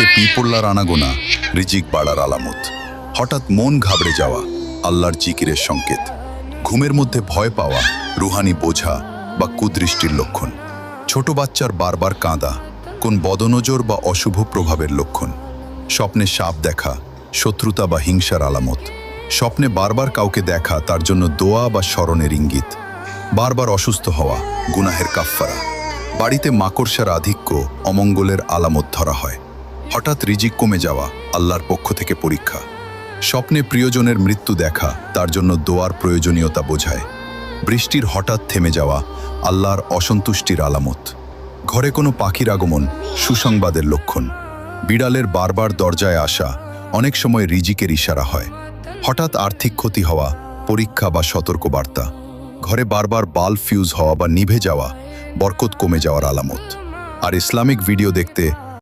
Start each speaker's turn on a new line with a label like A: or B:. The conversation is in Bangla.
A: রাতে পিপল্লার আনাগোনা রিজিক বাড়ার আলামত। হঠাৎ মন ঘাবড়ে যাওয়া আল্লাহর জিকিরের সংকেত। ঘুমের মধ্যে ভয় পাওয়া রুহানি বোঝা বা কুদৃষ্টির লক্ষণ। ছোট বাচ্চার বারবার কাঁদা কোন বদনজর বা অশুভ প্রভাবের লক্ষণ। স্বপ্নে সাপ দেখা শত্রুতা বা হিংসার আলামত। স্বপ্নে বারবার কাউকে দেখা তার জন্য দোয়া বা স্মরণের ইঙ্গিত। বারবার অসুস্থ হওয়া গুনাহের কাফফারা। বাড়িতে মাকড়সার আধিক্য অমঙ্গলের আলামত ধরা হয়। হঠাৎ রিজিক কমে যাওয়া আল্লাহর পক্ষ থেকে পরীক্ষা। স্বপ্নে প্রিয়জনের মৃত্যু দেখা তার জন্য দোয়ার প্রয়োজনীয়তা বোঝায়। বৃষ্টির হঠাৎ থেমে যাওয়া আল্লাহর অসন্তুষ্টির আলামত। ঘরে কোনো পাখির আগমন সুসংবাদের লক্ষণ। বিড়ালের বারবার দরজায় আসা অনেক সময় রিজিকের ইশারা হয়। হঠাৎ আর্থিক ক্ষতি হওয়া পরীক্ষা বা সতর্কবার্তা। ঘরে বারবার বাল্ব ফিউজ হওয়া বা নিভে যাওয়া বরকত কমে যাওয়ার আলামত। আর ইসলামিক ভিডিও দেখতে